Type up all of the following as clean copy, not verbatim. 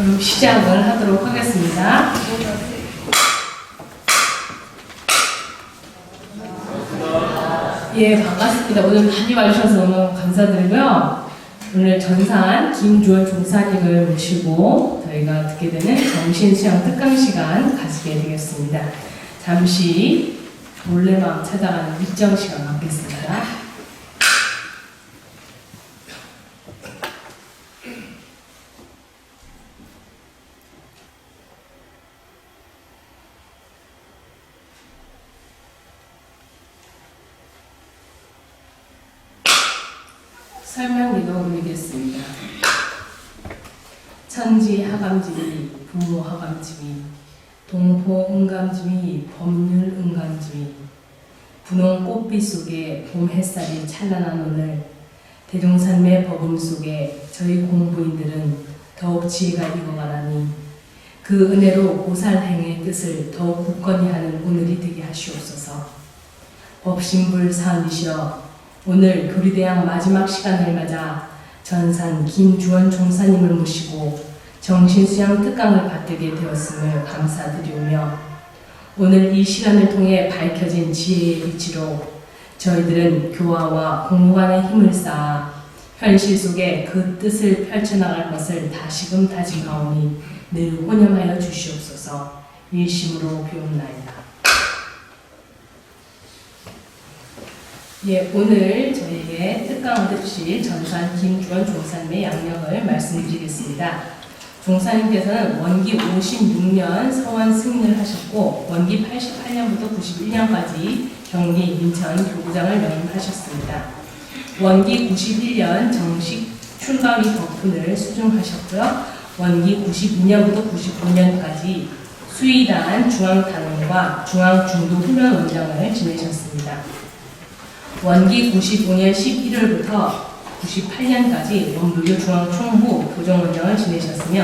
그럼 시작을 하도록 하겠습니다. 예, 반갑습니다. 오늘 많이 와주셔서 너무 감사드리고요. 오늘 전산 김주원 종사님을 모시고 저희가 듣게 되는 정신수양 특강 시간 가지게 되겠습니다. 잠시 본래 마음 찾아가는 입정 시간 갖겠습니다. 설명기도 올리겠습니다. 천지 하감지미, 부모 하감지미, 동포 응감지미, 법률 응감지미, 분홍 꽃빛 속에 봄 햇살이 찬란한 오늘, 대종산매 법음 속에 저희 공부인들은 더욱 지혜가 익어가라니 그 은혜로 보살행의 뜻을 더욱 굳건히 하는 오늘이 되게 하시옵소서. 법신불 사은이시여 오늘 교리대학 마지막 시간을 맞아 전산 김주원 종사님을 모시고 정신수양 특강을 받게 되었음을 감사드리오며 오늘 이 시간을 통해 밝혀진 지혜의 빛으로 저희들은 교화와 공부 간의 힘을 쌓아 현실 속에 그 뜻을 펼쳐나갈 것을 다시금 다짐하오니 늘 혼념하여 주시옵소서. 일심으로 비옵나이다. 예, 오늘 저희에게 특강을 해주실 전산 김주원 종사님의 양력을 말씀드리겠습니다. 종사님께서는 원기 56년 서원 승인을 하셨고 원기 88년부터 91년까지 경기 인천 교구장을 역임하셨습니다. 원기 91년 정식 출가위 덕분을 수중하셨고요. 원기 92년부터 95년까지 수의단 중앙단원과 중앙중도훈련원장을 지내셨습니다. 원기 95년 11월부터 98년까지 원불교 중앙총무 교정원장을 지내셨으며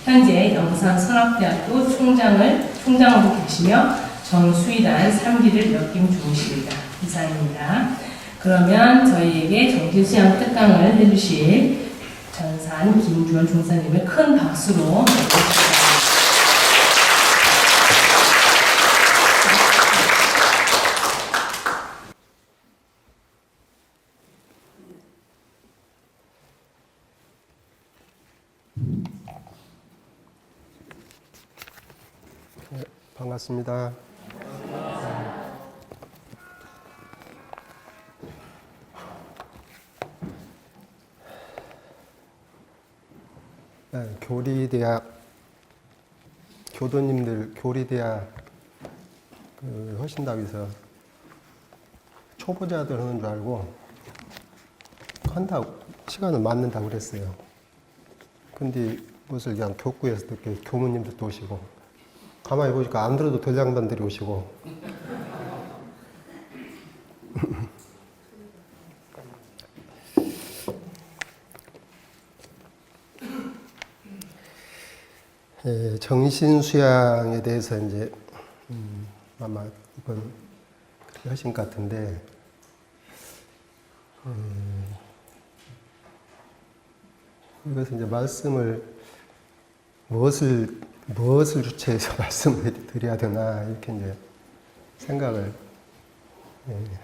현재 영산선악대학교 총장으로 계시며 정수의단 3기를 역임 중이십니다. 이상입니다. 그러면 저희에게 정신수양 특강을 해주실 전산 김주원 종사님을 큰 박수로 맞이해주시기 반갑습니다. 교리대학 교도님들 교리대학 하신다고 해서 초보자들 하는 줄 알고 한다고 시간을 맞는다고 그랬어요. 근데 무슨 그냥 교구에서 이렇게 교무님들도 오시고 가만히 보니까 안 들어도 될 양반들이 오시고 예, 정신수양에 대해서 이제 아마 이번 그렇게 하신 것 같은데 이것은 이제 말씀을 무엇을 주체해서 말씀을 드려야 되나 이렇게 이제 생각을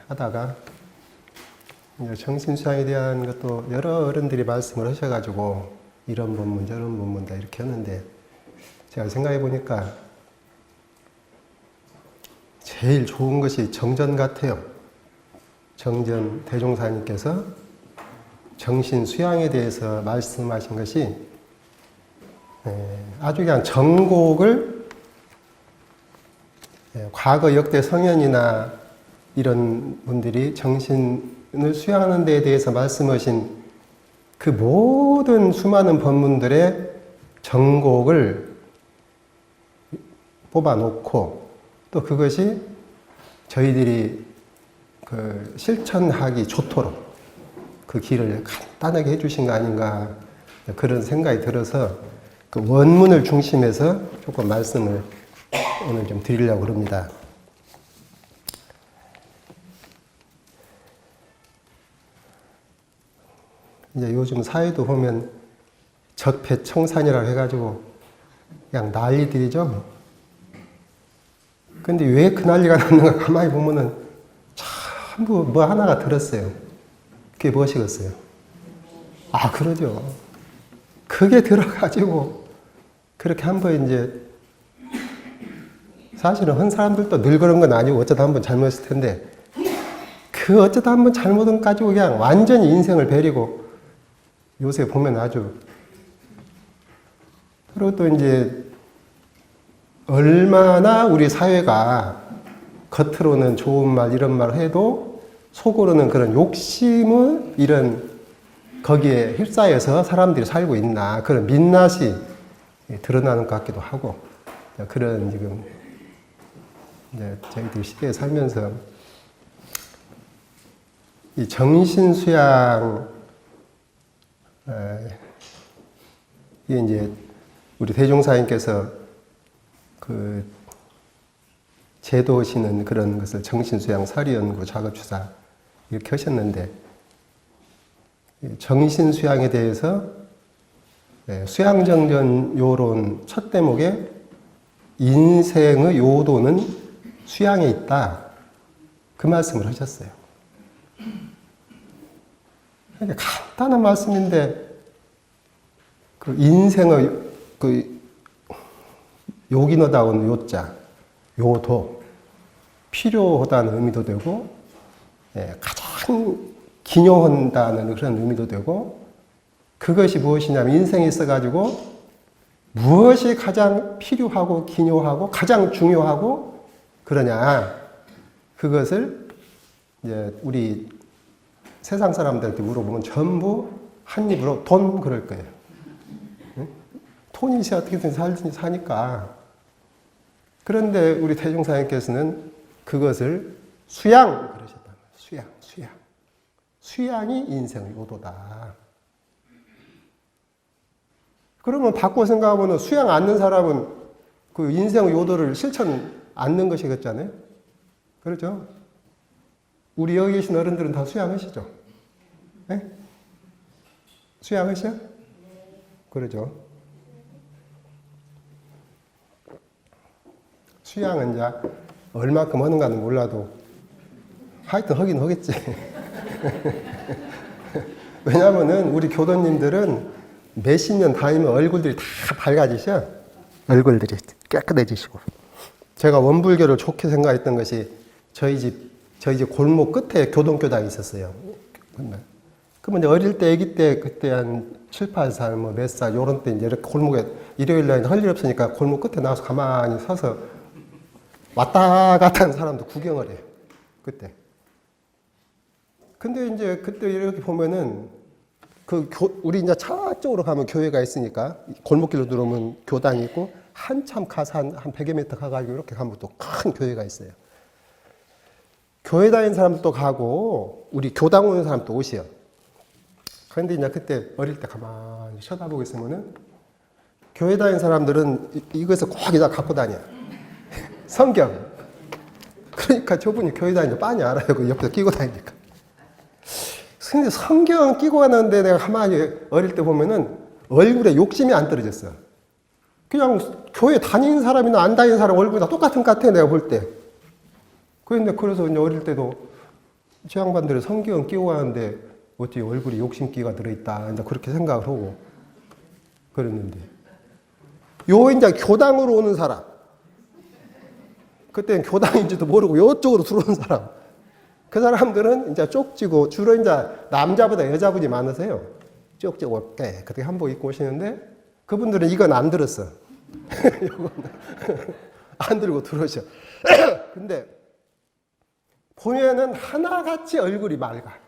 하다가 정신수양에 대한 것도 여러 어른들이 말씀을 하셔가지고 이런 본문 저런 본문 다 이렇게 하는데 제가 생각해 보니까 제일 좋은 것이 정전 같아요. 정전 대종사님께서 정신수양에 대해서 말씀하신 것이 아주 그냥 정곡을 과거 역대 성현이나 이런 분들이 정신을 수양하는 데에 대해서 말씀하신 그 모든 수많은 법문들의 정곡을 뽑아놓고 또 그것이 저희들이 그 실천하기 좋도록 그 길을 간단하게 해주신 거 아닌가 그런 생각이 들어서 그 원문을 중심해서 조금 말씀을 오늘 좀 드리려고 합니다. 이제 요즘 사회도 보면 적폐청산이라고 해가지고 그냥 난리들이죠. 근데 왜 그 난리가 났는가 가만히 보면은 전부 뭐 하나가 들었어요. 그게 무엇이겠어요? 아, 그러죠. 그게 들어가지고 그렇게 한번 이제 사실은 한 사람들도 늘 그런 건 아니고 어쩌다 한번 잘못했을 텐데 그 어쩌다 한번 잘못은 가지고 그냥 완전히 인생을 베리고 요새 보면 아주 그리고 또 이제 얼마나 우리 사회가 겉으로는 좋은 말 이런 말 해도 속으로는 그런 욕심을 이런 거기에 휩싸여서 사람들이 살고 있나 그런 민낯이 드러나는 것 같기도 하고 그런 지금 이제 저희들 시대에 살면서 이 정신 수양 이게 이제 우리 대종사님께서 그 제도시는 그런 것을 정신수양 사리연구 작업주사 이렇게 하셨는데 정신수양에 대해서 수양정전 요론 첫 대목에 인생의 요도는 수양에 있다 그 말씀을 하셨어요. 그러니까 간단한 말씀인데 그 인생의 그 요기너다운 요자 요도 필요하다는 의미도 되고 가장 기념한다는 그런 의미도 되고 그것이 무엇이냐면 인생에 있어가지고 무엇이 가장 필요하고 기묘하고 가장 중요하고 그러냐 그것을 이제 우리 세상 사람들한테 물어보면 전부 한 입으로 돈 그럴 거예요. 응? 돈이 어떻게든 사니까. 그런데 우리 태종사님께서는 그것을 수양 그러셨다. 수양. 수양이 인생의 요도다. 그러면 바꿔 생각하면 수양 않는 사람은 그 인생의 요도를 실천 않는 것이겠잖아요. 그렇죠? 우리 여기 계신 어른들은 다 수양하시죠? 네? 수양하셔? 그러죠. 수양은 이제 얼마큼 하는가는 몰라도 하여튼 하긴 하겠지. 왜냐하면은 우리 교도님들은 몇십 년 다니면 얼굴들이 다 밝아지셔. 얼굴들이 깨끗해지시고. 제가 원불교를 좋게 생각했던 것이 저희 집 골목 끝에 교동교당이 있었어요. 그러면 이제 어릴 때, 아기 때, 그때 한 7, 8살, 뭐 몇 살, 요런 때 이제 이렇게 골목에 일요일 날 할 일 없으니까 골목 끝에 나와서 가만히 서서 왔다 갔다 하는 사람도 구경을 해요. 그때. 근데 이제 그때 이렇게 보면은 우리 이제 저쪽으로 가면 교회가 있으니까 골목길로 들어오면 교당이 있고 한참 가서 한 100여 미터 가가지고 이렇게 가면 또 큰 교회가 있어요. 교회 다니는 사람도 가고 우리 교당 오는 사람도 오시요. 그런데 이제 그때 어릴 때 가만히 쳐다보고 있으면은 교회 다니는 사람들은 이것을 꼭 이다 갖고 다녀. 성경. 그러니까 저분이 교회 다니는 빤히 알아요. 그 옆에서 끼고 다니니까. 근데 성경 끼고 가는데 내가 가만히 어릴 때 보면은 얼굴에 욕심이 안 떨어졌어. 그냥 교회 다니는 사람이나 안 다니는 사람 얼굴이 다 똑같은 것 같아, 내가 볼 때. 그런데 그래서 이제 어릴 때도 제 양반들이 성경 끼고 가는데 어찌 얼굴이 욕심기가 들어있다. 이제 그렇게 생각을 하고 그랬는데. 요 이제 교당으로 오는 사람. 그때는 교당인지도 모르고 요쪽으로 들어오는 사람. 그 사람들은 이제 쪽지고 주로 이제 남자보다 여자분이 많으세요. 쪽지고 어깨 그렇게 한복 입고 오시는데 그분들은 이건 안 들었어. 안 들고 들어오셔. 근데 보면은 하나같이 얼굴이 맑아.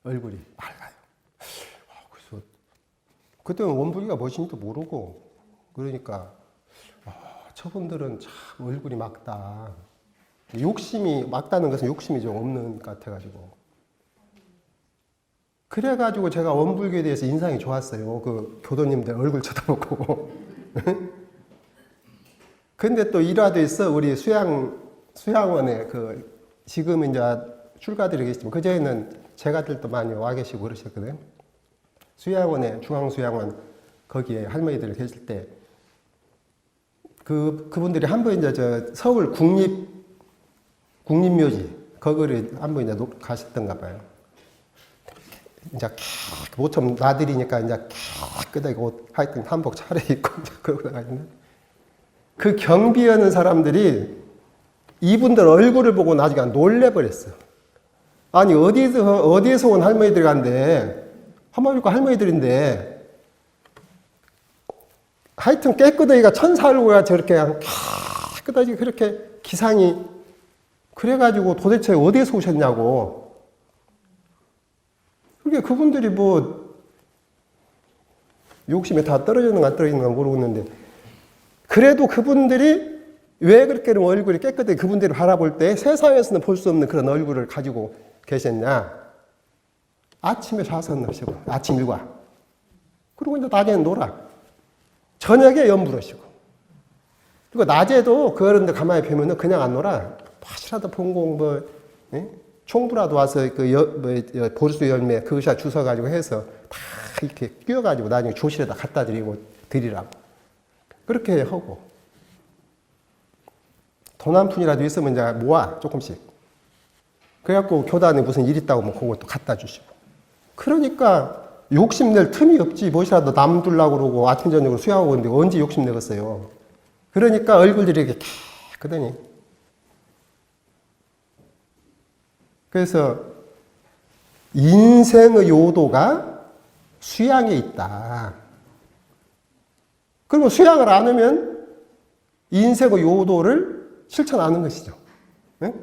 얼굴이 맑아요. 그래서 그때는 원불교가 무엇인지도 모르고 그러니까 저분들은 참 얼굴이 맑다. 욕심이 맑다는 것은 욕심이 좀 없는 것 같아가지고 그래가지고 제가 원불교에 대해서 인상이 좋았어요. 그 교도님들 얼굴 쳐다보고. 근데 또 일화도 있어. 우리 수양원에 지금 이제 출가들이 계시지만 그전에는 제가들도 많이 와 계시고 그러셨거든. 수양원에 중앙수양원 거기에 할머니들 계실 때 그분들이 한 번 이제 저 서울 국립묘지 거기를 한 번 이제 가셨던가 봐요. 이제 모처럼 나들이니까 이제 깨끗하게 옷 하여튼 한복 차려입고 그러고 나가있는 그 경비하는 사람들이 이분들 얼굴을 보고 나중에 놀래버렸어. 아니 어디에서 온 할머니들이 간데 하마비과 할머니들인데 하여튼 깨끗하기가 천사얼굴가 저렇게 깨끗하게 그렇게 기상이 그래가지고 도대체 어디에서 오셨냐고. 그러니까 그분들이 뭐 욕심에 다 떨어지는가 안 떨어지는가 모르겠는데 그래도 그분들이 왜 그렇게 얼굴이 깨끗하게 그분들을 바라볼 때 세상에서는 볼 수 없는 그런 얼굴을 가지고 계셨냐. 아침에 좌선 하시고 아침 일과 그리고 이제 낮에는 놀아. 저녁에 연불하시고 그리고 낮에도 그런데 가만히 보면은 그냥 안 놀아. 파시라도 봉공 뭐 총부라도 와서 보르수 열매 그것이 주워가지고 해서 다 이렇게 끼워가지고 나중에 조실에다 갖다 드리라고 그렇게 하고 돈 한 푼이라도 있으면 이제 모아 조금씩 그래갖고 교단에 무슨 일 있다고 뭐 그걸 또 갖다 주시고 그러니까 욕심낼 틈이 없지. 무엇이라도 남 둘라고 그러고 아침 저녁으로 수양하고 그러는데 언제 욕심내겠어요. 그러니까 얼굴들이 이렇게 깨끗하니. 그래서 인생의 요도가 수양에 있다. 그리고 수양을 안 하면 인생의 요도를 실천 안 하는 것이죠. 네?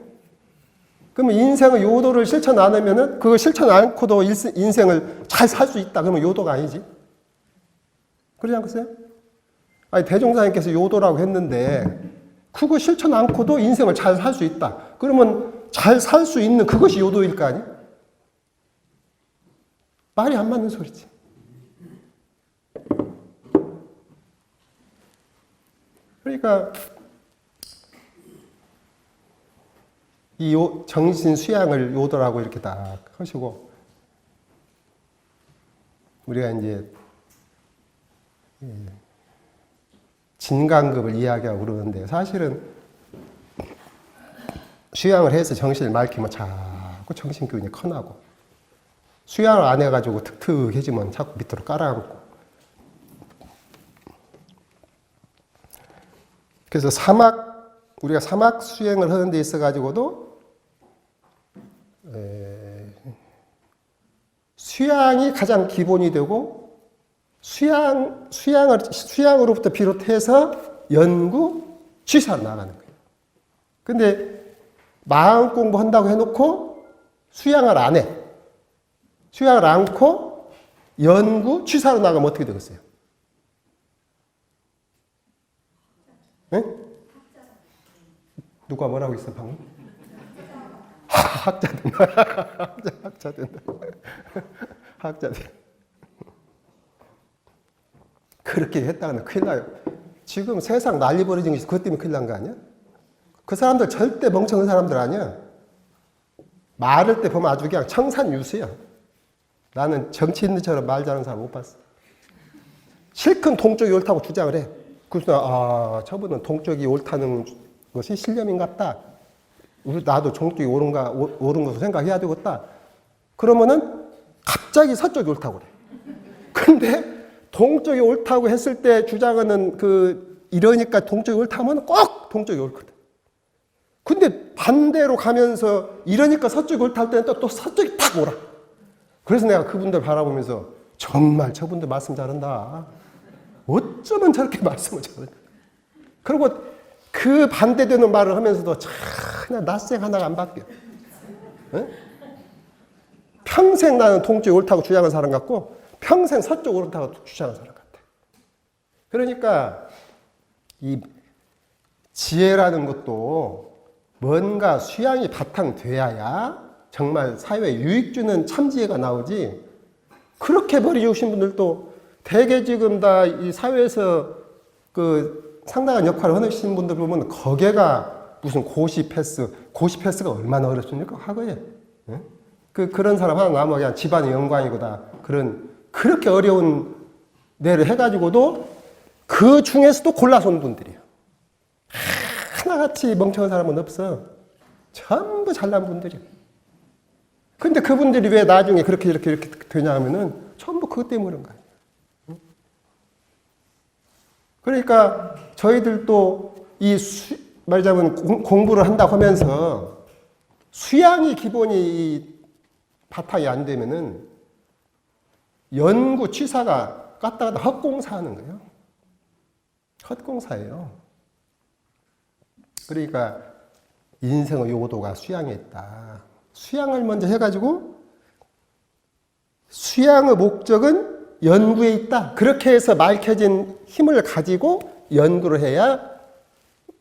그러면 인생의 요도를 실천 안 하면은 그걸 실천 않고도 인생을 잘 살 수 있다. 그러면 요도가 아니지. 그러지 않겠어요? 아니, 대종사님께서 요도라고 했는데 그거 실천 않고도 인생을 잘 살 수 있다. 그러면 잘 살 수 있는 그것이 요도일 거 아니? 말이 안 맞는 소리지. 그러니까 이 정신 수양을 요도라고 이렇게 딱 하시고 우리가 이제 진강급을 이야기하고 그러는데 사실은 수양을 해서 정신을 맑히면 자꾸 정신기운이 커나고 수양을 안 해가지고 툭툭해지면 자꾸 밑으로 깔아앉고 그래서 우리가 사막 수행을 하는 데 있어가지고도 수양이 가장 기본이 되고 수양으로부터 비롯해서 연구, 취사로 나가는 거예요. 근데 마음 공부한다고 해놓고 수양을 안 해. 수양을 않고 연구, 취사로 나가면 어떻게 되겠어요? 네? 누가 뭐라고 했어 방금? 학자 된다. 학자 된다. 학자 된다. 그렇게 했다가는 큰일 나요. 지금 세상 난리 벌어진 게 그것 때문에 큰일 난 거 아니야? 그 사람들 절대 멍청한 사람들 아니야. 말할 때 보면 아주 그냥 청산유수야. 나는 정치인들처럼 말 잘하는 사람 못 봤어. 실컷 동쪽이 옳다고 주장을 해. 그래서 저분은 동쪽이 옳다는 것이 신념인갑다. 나도 동쪽이 옳은 것으로 생각해야 되겠다. 그러면은 갑자기 서쪽이 옳다고 그래. 근데 동쪽이 옳다고 했을 때 주장하는 이러니까 동쪽이 옳다면 꼭 동쪽이 옳거든. 근데 반대로 가면서 이러니까 서쪽이 옳다 할 때는 또 서쪽이 딱 옳아. 그래서 내가 그분들 바라보면서 정말 저분들 말씀 잘한다. 어쩌면 저렇게 말씀을 잘하냐. 그리고 그 반대되는 말을 하면서도 그냥 낯생 하나가 안 바뀌어. 네? 평생 나는 동쪽이 옳다고 주장하는 사람 같고 평생 서쪽 옳다고 주장하는 사람 같아. 그러니까 이 지혜라는 것도 뭔가 수양이 바탕돼야 정말 사회에 유익 주는 참지혜가 나오지. 그렇게 버리주신 분들도 대개 지금 다 이 사회에서 상당한 역할을 하시는 분들 보면 거기가 무슨 고시 패스가 얼마나 어렵습니까? 과거에. 네? 그런 사람 하나 나오면 그냥 집안의 영광이고 다 그렇게 어려운 내를 해가지고도 그 중에서도 골라서 온 분들이에요. 하나같이 멍청한 사람은 없어. 전부 잘난 분들이에요. 근데 그분들이 왜 나중에 그렇게 이렇게 되냐 하면은 전부 그것 때문에 그런 거예요. 그러니까 저희들도 말하자면 공부를 한다고 하면서 수양이 기본이 바탕이 안 되면은 연구 취사가 갔다 갔다 헛공사하는 거예요. 헛공사예요. 그러니까 인생의 요도가 수양에 있다. 수양을 먼저 해가지고 수양의 목적은 연구에 있다. 그렇게 해서 밝혀진 힘을 가지고 연구를 해야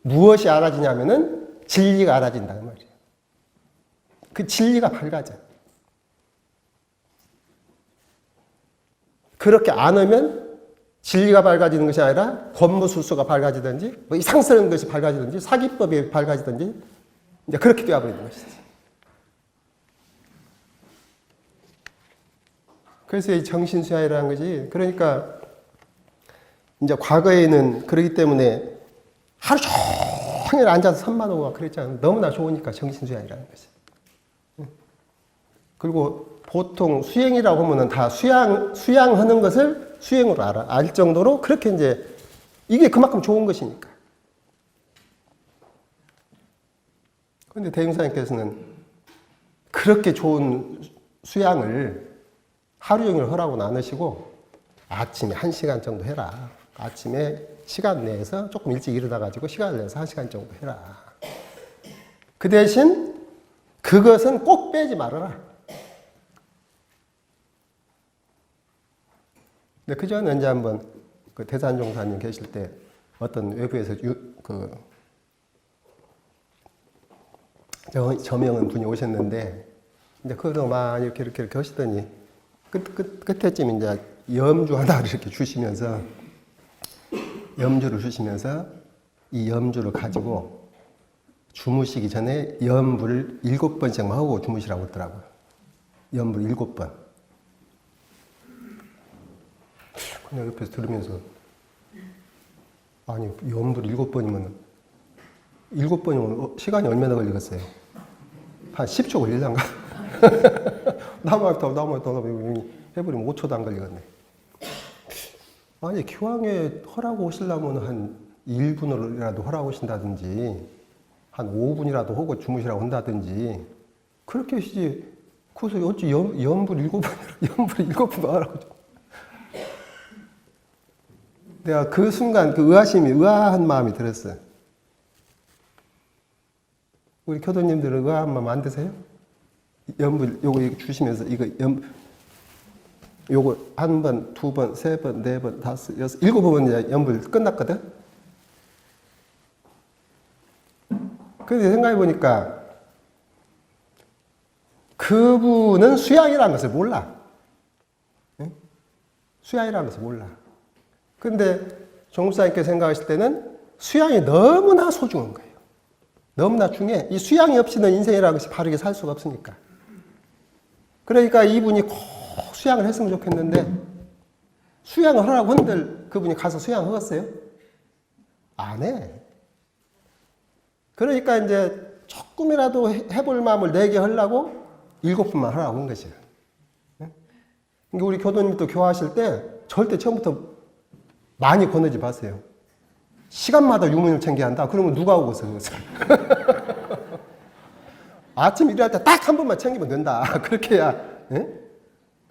무엇이 알아지냐면은 진리가 알아진다 그 말이에요. 그 진리가 밝아져. 그렇게 안 하면 진리가 밝아지는 것이 아니라 권무술수가 밝아지든지 뭐 이상스러운 것이 밝아지든지 사기법이 밝아지든지 이제 그렇게 되어버리는 것이지. 그래서 이 정신수양이라는 것이 그러니까 이제 과거에는 그러기 때문에 하루 종일 앉아서 선만 오고 그랬잖아요. 너무나 좋으니까 정신수양이라는 것이. 그리고 보통 수행이라고 하면은 다 수양하는 것을 수행으로 알 정도로 그렇게 이제 이게 그만큼 좋은 것이니까. 그런데 대흥사님께서는 그렇게 좋은 수양을 하루 종일 하라고는 안 하시고 아침에 1시간 정도 해라. 아침에 시간 내에서 조금 일찍 일어나 가지고 시간을 내서 1시간 정도 해라. 그 대신 그것은 꼭 빼지 말아라. 근데 그 전에 이제 한번 그 대산종사님 계실 때 어떤 외부에서 저명한 분이 오셨는데 이제 그동안 이렇게 하시더니 끝에쯤 이제 염주 하나를 이렇게 주시면서 염주를 주시면서 이 염주를 가지고 주무시기 전에 염불을 7번씩만 하고 주무시라고 했더라고요. 염불 7번. 그냥 옆에서 들으면서 아니 염불 7번이면 7번이면 시간이 얼마나 걸리겠어요? 한 10초 걸릴란가? 나만 해버리면 5초도 안 걸리겠네. 아니 기왕에 허락 오시려면 한 1분이라도 허락 오신다든지 한 5분이라도 하고 주무시라고 한다든지 그렇게 하시지. 그래서 어찌 염불 7번 하라고. 내가 그 순간 그 의아한 마음이 들었어요. 우리 교도님들은 의아한 마음 안 드세요? 염불 요거 주시면서 이거 요거 1번, 2번, 3번, 4번, 5, 6, 7번 이제 염불 끝났거든? 그런데 생각해 보니까 그분은 수양이라는 것을 몰라. 응? 수양이라는 것을 몰라. 근데 종사님께 생각하실 때는 수양이 너무나 소중한 거예요. 너무나 중요해. 이 수양이 없이는 인생이라는 것이 바르게 살 수가 없으니까. 그러니까 이분이 꼭 수양을 했으면 좋겠는데 수양을 하라고 한들 그분이 가서 수양하겠어요? 안 해. 그러니까 이제 조금이라도 해볼 마음을 내게 하려고 7분만 하라고 한 것이에요. 그러니까 우리 교도님도 교화하실 때 절대 처음부터 많이 권하지 마세요. 시간마다 유문을 챙겨야 한다. 그러면 누가 오고서 그것을. 아침 일어날 때 딱 한 번만 챙기면 된다. 그렇게 해야, 예?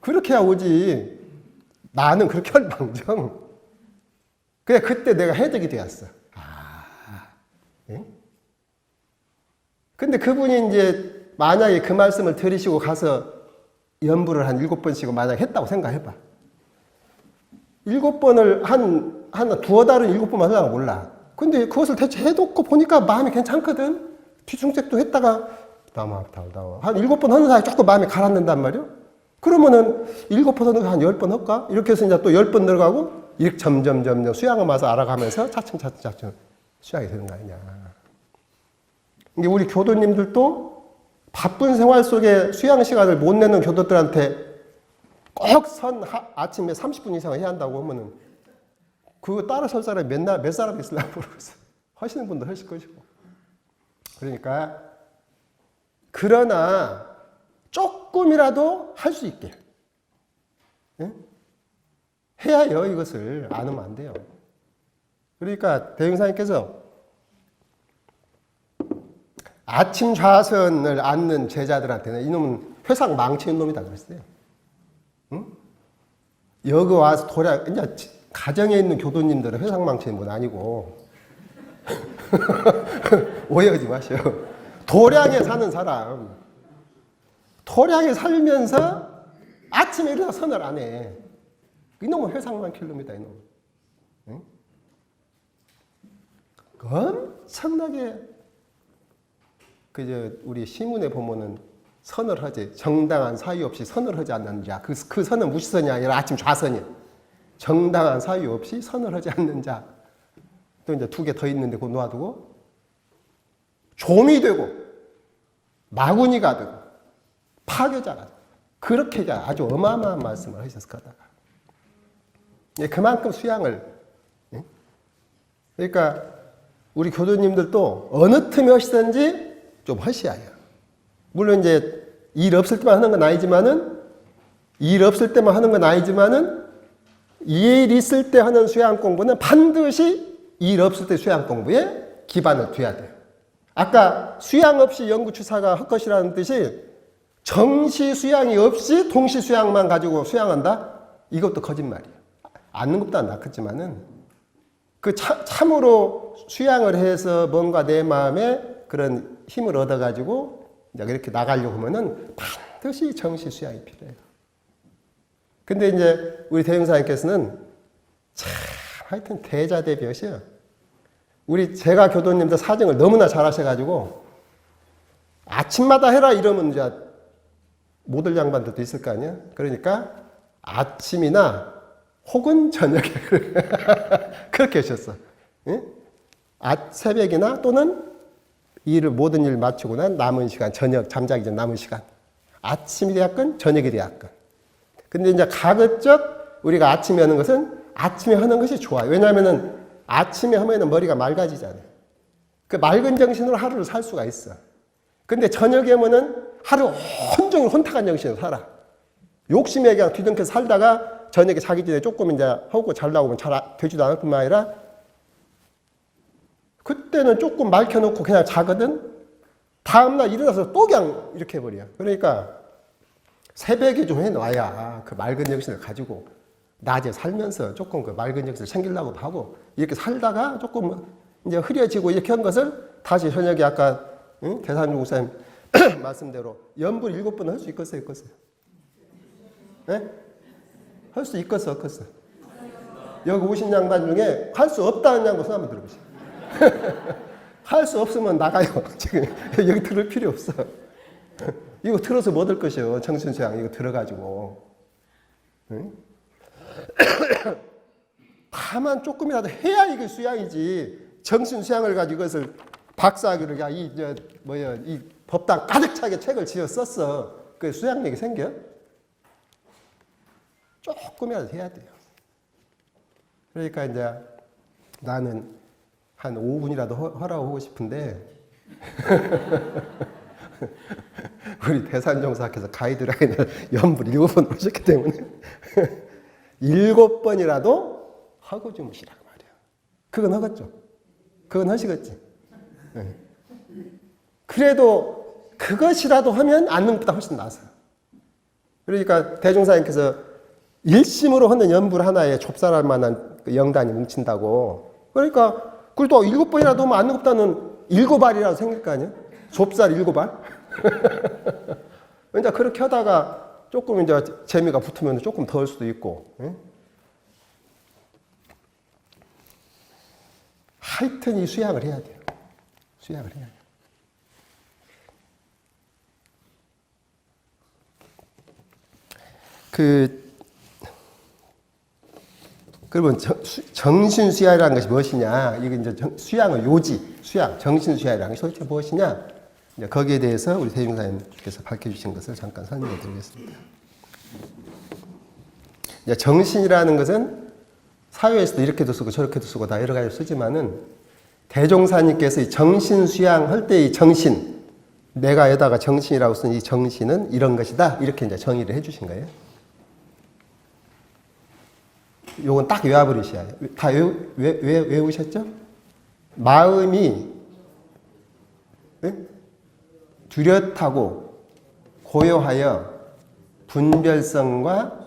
그렇게 해야 오지. 나는 그렇게 할 망정. 그래, 그때 내가 해적이 되었어. 예? 근데 그분이 이제 만약에 그 말씀을 들으시고 가서 연부를 한 7번씩 만약 했다고 생각해봐. 7번을 한 두어 달은 7번만 하려고 몰라. 근데 그것을 대체 해놓고 보니까 마음이 괜찮거든? 뒤중책도 했다가, 한 7번 하는 사이에 조금 마음이 가라앉는단 말이야? 그러면은 7번 하는 거 한 10번 할까? 이렇게 해서 이제 또 10번 늘어가고, 이렇게 점점 수양을 마서 알아가면서 차츰 수양이 되는 거 아니냐. 이게 우리 교도님들도 바쁜 생활 속에 수양 시간을 못 내는 교도들한테 꼭 아침에 30분 이상 해야 한다고 하면은 그거 따라 설 사람이 몇 사람 있으려고 모르겠어. 하시는 분도 하실 것이고. 그러니까 그러나 조금이라도 할 수 있게 예? 해야요. 이것을 안 하면 안 돼요. 그러니까 대행사님께서 아침 좌선을 앉는 제자들한테는 이놈은 회상 망치는 놈이다 그랬어요. 응? 여기 와서 이제 가정에 있는 교도님들은 회상 망치는 분 아니고 오해하지 마세요. 도량에 사는 사람, 도량에 살면서 아침에 일어나 선을 안 해. 이놈은 회상 망칠 놈이다 이놈. 응? 엄청나게 우리 시문에 보면은 선을 하지 정당한 사유 없이 선을 하지 않는 자. 그 선은 무시선이 아니라 아침 좌선이야. 정당한 사유 없이 선을 하지 않는 자. 또 이제 2개 더 있는데 그거 놓아두고 좀이 되고 마구니가 되고 파괴자가 되고 그렇게 아주 어마어마한 말씀을 하셨을 거다. 그만큼 수양을 그러니까 우리 교도님들도 어느 틈에 하시든지 좀 하셔야 해요. 물론 이제 일 없을 때만 하는 건 아니지만은 일 없을 때만 하는 건 아니지만은 일 있을 때 하는 수양 공부는 반드시 일 없을 때 수양 공부에 기반을 둬야 돼요. 아까 수양 없이 연구추사가 헛것이라는 뜻이 정시 수양이 없이 동시 수양만 가지고 수양한다? 이것도 거짓말이에요. 앉는 것보다 낫겠지만은 그 참으로 수양을 해서 뭔가 내 마음에 그런 힘을 얻어가지고 이제 이렇게 나가려고 하면은 반드시 정시 수양이 필요해요. 근데 이제 우리 대행사님께서는 참 하여튼 대자대비하셔요. 제가 교도님들 사정을 너무나 잘 하셔가지고 아침마다 해라 이러면 이제 못 올 양반들도 있을 거 아니에요. 그러니까 아침이나 혹은 저녁에 그렇게 하셨어. 예? 새벽이나 또는 모든 일 마치고 난 남은 시간, 저녁 잠자기 전 남은 시간. 아침이 되었건 저녁이 되었건. 근데 이제 가급적 우리가 아침에 하는 것은 아침에 하는 것이 좋아요. 왜냐하면은 아침에 하면은 머리가 맑아지잖아요. 그 맑은 정신으로 하루를 살 수가 있어. 근데 저녁에 하면은 하루 온종일 혼탁한 정신으로 살아. 욕심에 그냥 뒤덮여 살다가 저녁에 자기 전에 조금 이제 하고 자려고 하면 잘 되지도 않을 뿐만 아니라 그때는 조금 맑혀놓고 그냥 자거든. 다음날 일어나서 또 그냥 이렇게 해버려. 그러니까 새벽에 좀 해놔야 그 맑은 정신을 가지고 낮에 살면서 조금 그 맑은 정신을 챙기려고 하고 이렇게 살다가 조금 이제 흐려지고 이렇게 한 것을 다시 저녁에 아까 대산중 목사님 말씀대로 연불 7번 할 수 있겠어요? 없겠어요? 네? 할 수 있겠어? 없겠어? 여기 오신 양반 중에 할 수 없다는 양반 손 한번 들어보세요. 할 수 없으면 나가요. 지금 여기 들을 필요 없어. 이거 들어서 뭐 될 것이요? 정신수양 이거 들어가지고. 응? 다만 조금이라도 해야 이게 수양이지. 정신수양을 가지고 이것을 박사학위를 이 법당 가득 차게 책을 지어 썼어. 그 수양력이 생겨? 조금이라도 해야 돼요. 그러니까 이제 나는 한 5분이라도 하라고 하고 싶은데 우리 대산종사께서 가이드라인을 연불 7번 오셨기 때문에 7번이라도 하고 주무시라고 말이야. 그건 하겠죠. 그건 하시겠지. 네. 그래도 그것이라도 하면 앉는 것보다 훨씬 나아서. 그러니까 대종사님께서 일심으로 하는 연불 하나에 좁쌀할 만한 영단이 뭉친다고. 그러니까 그걸 또 7번이라도 하면 앉는 것보다는 7알이라도 생길 거 아니야? 좁쌀 7알? 이제 그렇게 하다가 조금 이제 재미가 붙으면 조금 더 할 수도 있고. 응? 하여튼 이 수양을 해야 돼요. 수양을 해야 돼요. 그러면 정신수양이라는 것이 무엇이냐? 이게 이제 수양의 요지, 정신수양이라는 것이 도대체 무엇이냐? 이제 거기에 대해서 우리 대중사님께서 밝혀주신 것을 잠깐 설명해 드리겠습니다. 이제 정신이라는 것은 사회에서도 이렇게도 쓰고 저렇게도 쓰고 다 여러 가지 쓰지만은 대종사님께서 이 정신 수양할 때 이 정신, 내가 여다가 정신이라고 쓴 이 정신은 이런 것이다. 이렇게 이제 정의를 해주신 거예요. 요건 딱 외워버리셔야 해요. 다 외우셨죠? 마음이 뚜렷하고 고요하여 분별성과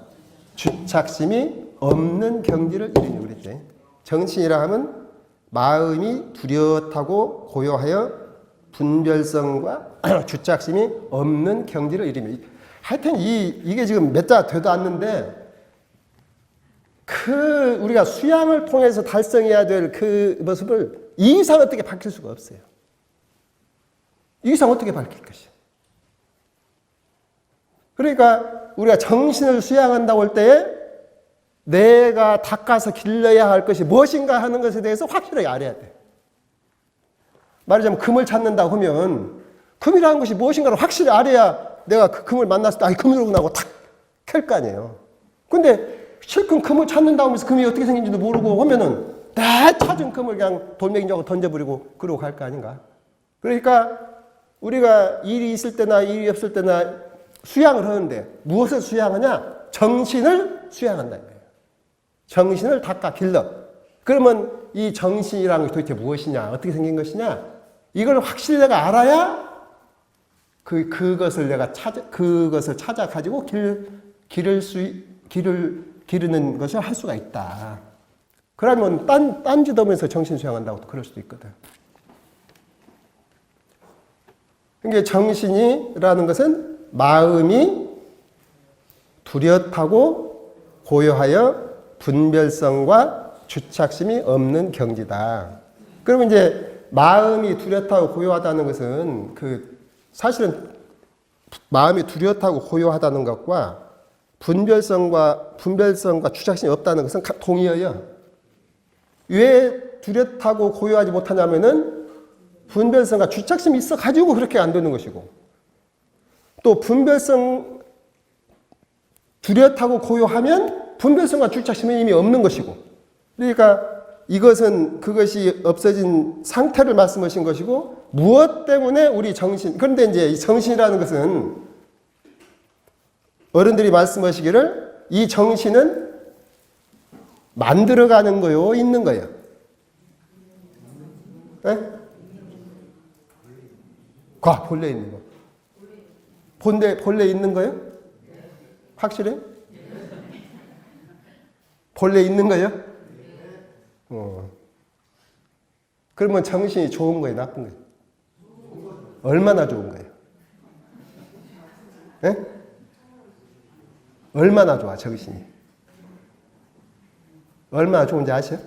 주착심이 없는 경지를 이루냐고 그랬죠. 정신이라 하면 마음이 뚜렷하고 고요하여 분별성과 주착심이 없는 경지를 이루며, 하여튼 이게 지금 몇 자 되도 않는데 우리가 수양을 통해서 달성해야 될 그 모습을 이 이상 어떻게 밝힐 수가 없어요. 이 이상 어떻게 밝힐 것이야. 그러니까 우리가 정신을 수양한다고 할 때에 내가 닦아서 길러야 할 것이 무엇인가 하는 것에 대해서 확실하게 알아야 돼. 말하자면 금을 찾는다고 하면 금이라는 것이 무엇인가를 확실히 알아야 내가 그 금을 만났을 때 금이로구나 하고 탁 켤 거 아니에요. 근데 실컷 금을 찾는다고 하면서 금이 어떻게 생긴지도 모르고 하면은 다 찾은 금을 그냥 돌멩이냐고 던져버리고 그러고 갈 거 아닌가. 그러니까 우리가 일이 있을 때나 일이 없을 때나 수양을 하는데 무엇을 수양하냐? 정신을 수양한다는 거예요. 정신을 닦아 길러. 그러면 이 정신이라는 게 도대체 무엇이냐? 어떻게 생긴 것이냐? 이걸 확실히 내가 알아야 그것을 내가 그것을 찾아 가지고 기르는 것을 할 수가 있다. 그러면 딴짓 하면서 정신 수양한다고 그럴 수도 있거든. 그러니까 정신이라는 것은 마음이 뚜렷하고 고요하여 분별성과 주착심이 없는 경지다. 그러면 이제 마음이 뚜렷하고 고요하다는 것은 사실은 마음이 뚜렷하고 고요하다는 것과 분별성과 주착심이 없다는 것은 동의어요. 왜 뚜렷하고 고요하지 못하냐면은 분별성과 주착심이 있어 가지고 그렇게 안 되는 것이고, 또 뚜렷하고 고요하면 분별성과 주착심이 이미 없는 것이고, 그러니까 그것이 없어진 상태를 말씀하신 것이고, 무엇 때문에 우리 정신, 그런데 이제 이 정신이라는 것은 어른들이 말씀하시기를 이 정신은 만들어가는 거요, 있는 거예요. 네? 본래 있는 거. 본래 있는 거요? 확실해? 본래 있는 거요? 그러면 정신이 좋은 거예요, 나쁜 거예요? 얼마나 좋은 거예요? 네? 얼마나 좋아, 정신이? 얼마나 좋은지 아세요?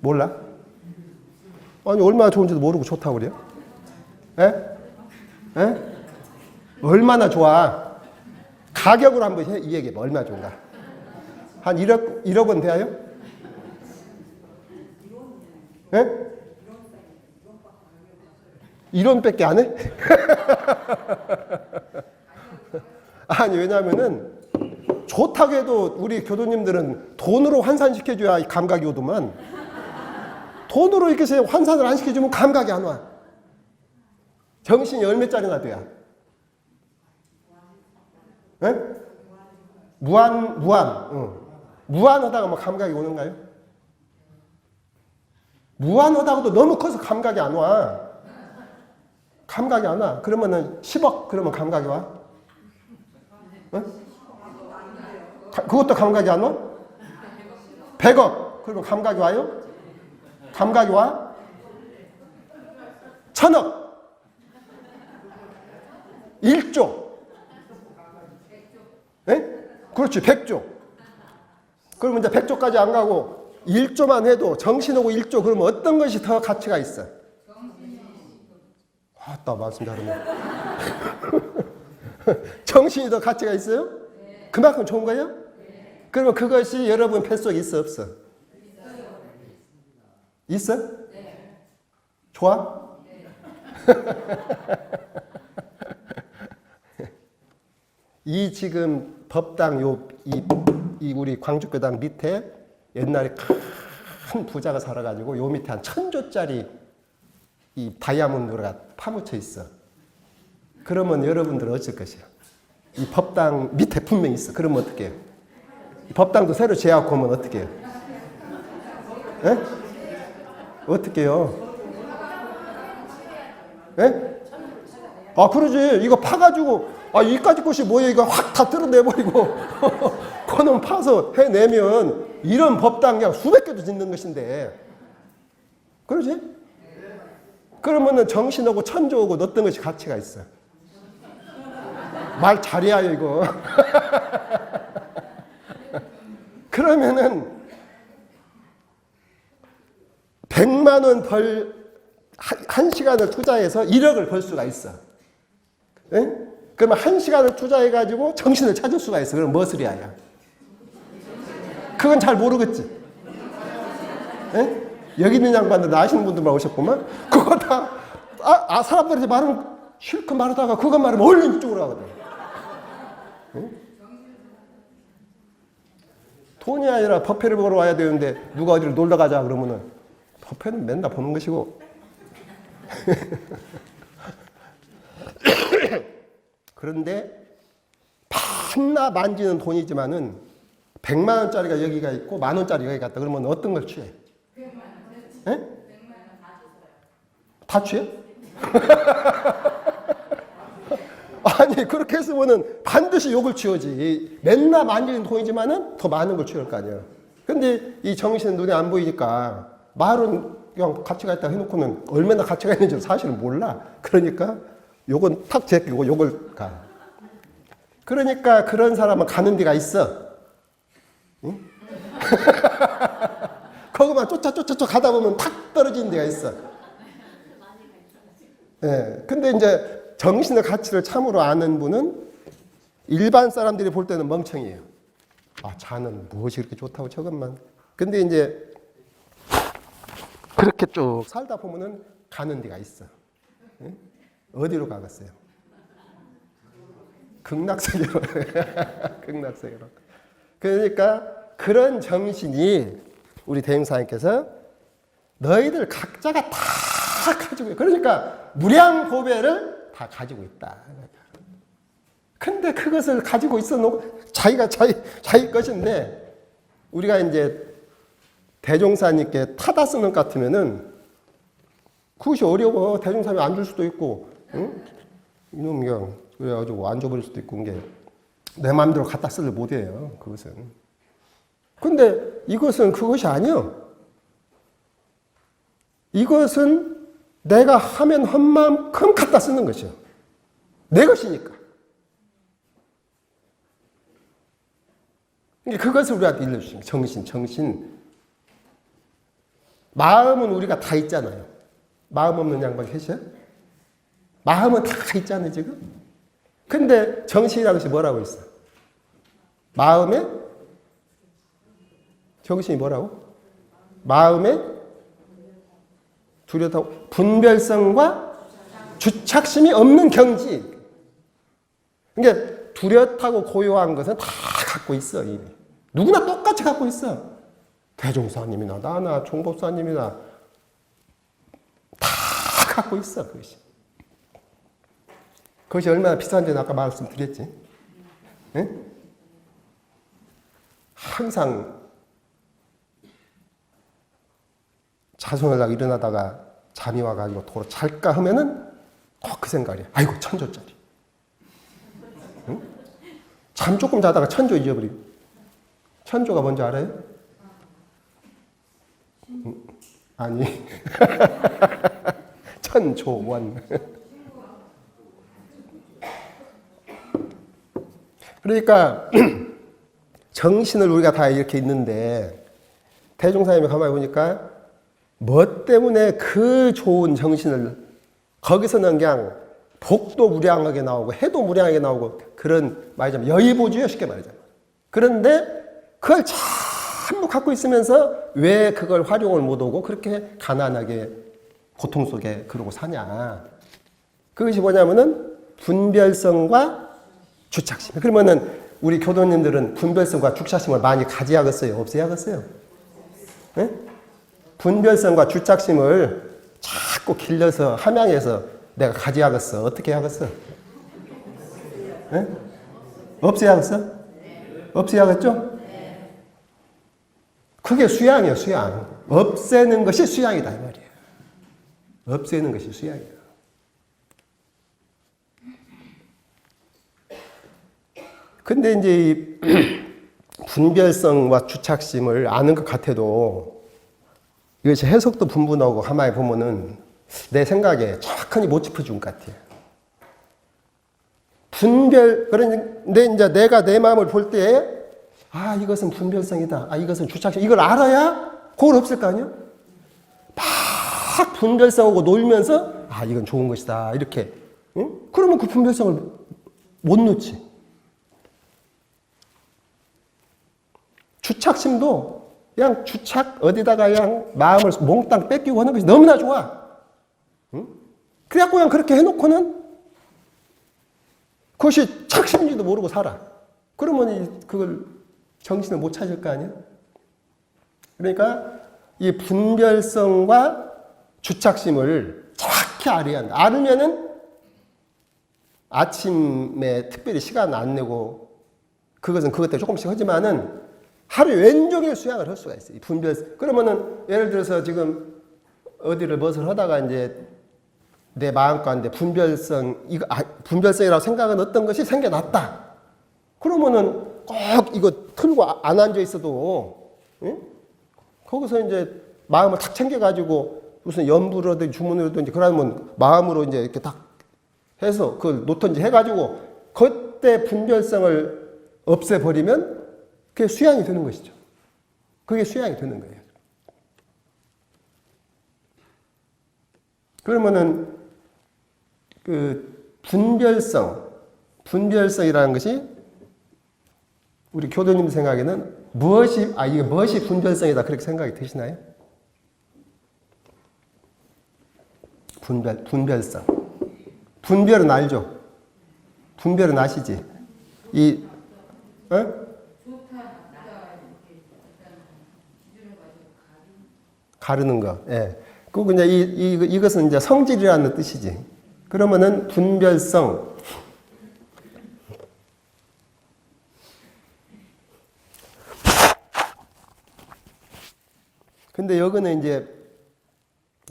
몰라? 아니, 얼마나 좋은지도 모르고 좋다고 그래요? 예? 예? 얼마나 좋아? 가격으로 한번 이야기해봐. 얼마나 좋은가? 한 1억 원 돼요? 예? 1원밖에 안 해? 아니, 왜냐면은 좋다고 해도 우리 교도님들은 돈으로 환산시켜줘야 감각이 오더만, 돈으로 이렇게 환산을 안 시켜주면 감각이 안 와. 정신이 얼마짜리나 돼야? 예? 무한하다가 뭐 감각이 오는가요? 무한하다고도 너무 커서 감각이 안 와. 감각이 안 와. 그러면은 10억 그러면 감각이 와? 그것도 감각이 안 와? 100억 그러면 감각이 와요? 감각이 와? 1000억 1조 네? 그렇지 100조 그러면 이제 100조까지 안 가고 1조만 해도 정신하고 1조 그러면 어떤 것이 더 가치가 있어? 나 말씀 잘하네. 정신이 더 가치가 있어요? 그만큼 좋은 거예요? 그러면 그것이 여러분 뱃속에 있어 없어? 있어? 좋아? 이 지금 법당 이 우리 광주교당 밑에 옛날에 큰 부자가 살아가지고 요 밑에 한 1,000조짜리 이 다이아몬드가 파묻혀 있어. 그러면 여러분들은 어쩔 것이야? 이 법당 밑에 분명히 있어. 그러면 어떻게 해요? 법당도 새로 재갖고 오면 어떻게 해요? 예? 어떻게 해요? 예? 아, 그러지. 이거 파가지고, 아, 이까지 것이 뭐야? 이거 확 다 뜯어내버리고, 그놈 파서 해내면 이런 법당 그냥 수백 개도 짓는 것인데. 그러지? 그러면은 정신하고 천조하고 어떤 것이 가치가 있어? 말 잘해야 이거. 그러면은 100만 원 한 시간을 투자해서 1억을 벌 수가 있어. 에? 그러면 한 시간을 투자해가지고 정신을 찾을 수가 있어. 그럼 머스리아야. 그건 잘 모르겠지. 에? 여기 있는 양반들 아시는 분들만 오셨구만. 그거 다 사람들이 말하면 실컷 말하다가 그거 말하면 얼른 이쪽으로 가거든. 에? 돈이 아니라 버페를 보러 와야 되는데 누가 어디를 놀러 가자 그러면은 버페는 맨날 보는 것이고. 그런데 반나 만지는 돈이지만은 100만 원짜리가 여기가 있고 10,000원짜리가 여기 갔다 그러면 어떤 걸 취해? 에? 다 취해? 아니 그렇게 했으면은 반드시 욕을 취하지. 맨날 만지는 돈이지만은 더 많은 걸 취할 거 아니야. 근데 이 정신은 눈에 안 보이니까 말은 그냥 가치가 있다 해놓고는 얼마나 가치가 있는지 사실은 몰라. 그러니까 요건 탁 제끼고 요걸 가. 그러니까 그런 사람은 가는 데가 있어. 응? 거기만 쫓아 가다 보면 탁 떨어지는 데가 있어. 예. 근데 이제 정신의 가치를 참으로 아는 분은 일반 사람들이 볼 때는 멍청이에요. 아, 자는 무엇이 그렇게 좋다고 저것만. 근데 이제 그렇게 쭉 살다 보면은 가는 데가 있어. 예? 어디로 가겠어요? 극락세계로. 극락세계로. 그러니까 그런 정신이 우리 대행사님께서 너희들 각자가 다 가지고 있어. 그러니까 무량보배를 다 가지고 있다. 근데 그것을 가지고 있어 놓고 자기가 자기 것인데 우리가 이제 대종사님께 타다 쓰는 것 같으면은 그것이 어려워. 대종사님이 안 줄 수도 있고, 응? 이놈 그냥 그래가지고 안 줘버릴 수도 있고, 이게 내 마음대로 갖다 쓰를 못해요. 그것은. 근데 이것은 그것이 아니요. 이것은 내가 하면 한 만큼 갖다 쓰는 것이요. 내 것이니까. 그것을 우리한테 일러주신 거예요. 정신. 마음은 우리가 다 있잖아요. 마음 없는 양반 계셔? 마음은 다 있잖아요, 지금. 근데 정신이라는 것이 뭐라고 있어? 마음에 정신이 뭐라고? 마음에 뚜렷하고 분별성과 주착심이 없는 경지. 그러니까 뚜렷하고 고요한 것은 다 갖고 있어. 이미. 누구나 똑같이 갖고 있어. 대종사님이나 나나 총법사님이나 다 갖고 있어. 그것이 얼마나 비싼지는 아까 말씀드렸지. 응? 항상 자손하려고 일어나다가 잠이 와가지고 도로 잘까 하면은 그 생각이야. 아이고 1,000조짜리. 응? 잠 조금 자다가 1,000조 잊어버리고. 1,000조가 뭔지 알아요? 아니 1,000조원. 그러니까 정신을 우리가 다 이렇게 있는데 대종사님이 가만히 보니까 뭐 때문에 그 좋은 정신을 거기서는 그냥 복도 무량하게 나오고 해도 무량하게 나오고 그런 말이자면 여의보주요 쉽게 말하자면. 그런데 그걸 전부 갖고 있으면서 왜 그걸 활용을 못하고 그렇게 가난하게 고통 속에 그러고 사냐. 그것이 뭐냐면은 분별성과 주착심. 그러면은 우리 교도님들은 분별성과 주착심을 많이 가지야겠어요? 없애야겠어요? 네? 분별성과 주착심을 자꾸 길러서 함양해서 내가 가지야겠어? 어떻게 하겠어? 네? 없애야겠어? 없애야겠죠? 그게 수양이에요, 수양. 없애는 것이 수양이다, 이 말이에요. 없애는 것이 수양이에요. 근데 이제 이 분별성과 주착심을 아는 것 같아도 이것이 해석도 분분하고 가만히 보면은 내 생각에 정확하게 못 짚어준 것 같아요. 그런데 이제 내가 내 마음을 볼 때, 아, 이것은 분별성이다. 아, 이것은 주착심. 이걸 알아야 그걸 없을 거 아니야? 막 분별성하고 놀면서, 아, 이건 좋은 것이다. 이렇게. 응? 그러면 그 분별성을 못 놓지. 주착심도 그냥 주착 어디다가 그냥 마음을 몽땅 뺏기고 하는 것이 너무나 좋아. 응? 그래갖고 그냥 그렇게 해놓고는 그것이 착심인지도 모르고 살아. 그러면 그걸 정신을 못 찾을 거 아니야? 그러니까 이 분별성과 주착심을 정확히 알아야 한다. 알으면은 아침에 특별히 시간 안 내고 그것은 그것 때문에 조금씩 하지만은 하루에 왼종일 수양을 할 수가 있어요. 그러면은 예를 들어서 지금 어디를 무엇을 하다가 이제 내 마음가운데 분별성이라고 생각은 어떤 것이 생겨났다. 그러면은 꼭 이거 틀고 안 앉아 있어도, 응? 거기서 이제 마음을 탁 챙겨가지고 무슨 연부로든 주문으로든지 그러면 마음으로 이제 이렇게 딱 해서 그걸 놓든지 해가지고 그때 분별성을 없애버리면 그게 수양이 되는 것이죠. 그게 수양이 되는 거예요. 그러면은 그 분별성이라는 것이 우리 교도님 생각에는 이게 무엇이 분별성이다 그렇게 생각이 드시나요? 분별성. 분별은 알죠? 분별은 아시지? 가르는 거. 예. 그리고 이제 이것은 이제 성질이라는 뜻이지. 그러면은 분별성. 근데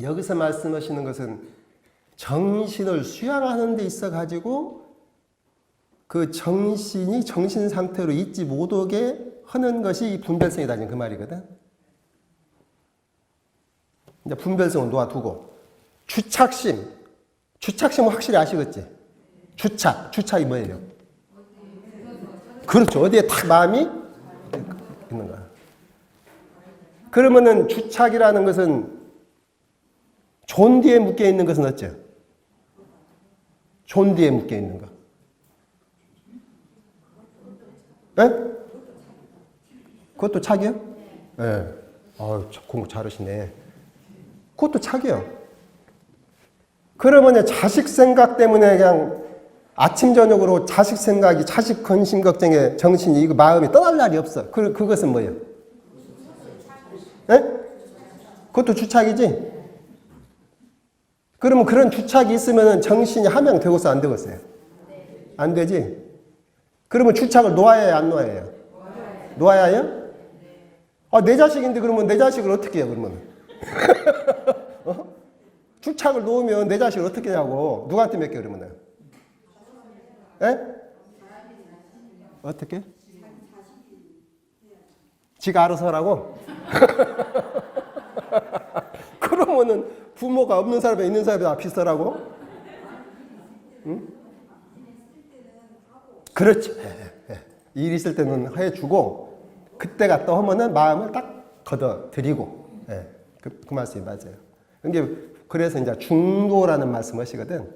여기서 말씀하시는 것은 정신을 수양하는 데 있어 가지고 그 정신이 정신 상태로 있지 못하게 하는 것이 분별성이다. 그 말이거든. 이제 분별성을 놓아두고 주착심은 확실히 아시겠지? 주착이 뭐예요? 그렇죠. 어디에 딱 마음이 있는 거야. 그러면은 주착이라는 것은 존디에 묶여 있는 것은 어째? 존디에 묶여 있는 거. 네? 그것도 착이요? 네. 공부 잘하시네. 그것도 착이요. 그러면 자식 생각 때문에 그냥 아침 저녁으로 자식 생각이 자식 근심 걱정에 정신이 이거 마음이 떠날 날이 없어. 그것은 뭐예요? 네? 그것도 주착이지. 그러면 그런 주착이 있으면 정신이 함양되고서 안 되겠어요? 안 되지. 그러면 주착을 놓아야 해요, 안 놓아야 해요? 놓아야 해요? 내 자식인데 그러면 내 자식을 어떻게 해요, 그러면? 주착을 놓으면 내 자식을 어떻게 하냐고. 누구한테 맡겨, 그러면? 예? 어떻게? 지가 알아서 하라고? 그러면은 부모가 없는 사람이 있는 사람이 다 비슷하라고? 응? 그렇지. 일 있을 때는 해주고 그때 갔다 오면은 마음을 딱 걷어들이고. 그 말씀이 맞아요. 그래서 이제 중도라는 말씀 하시거든.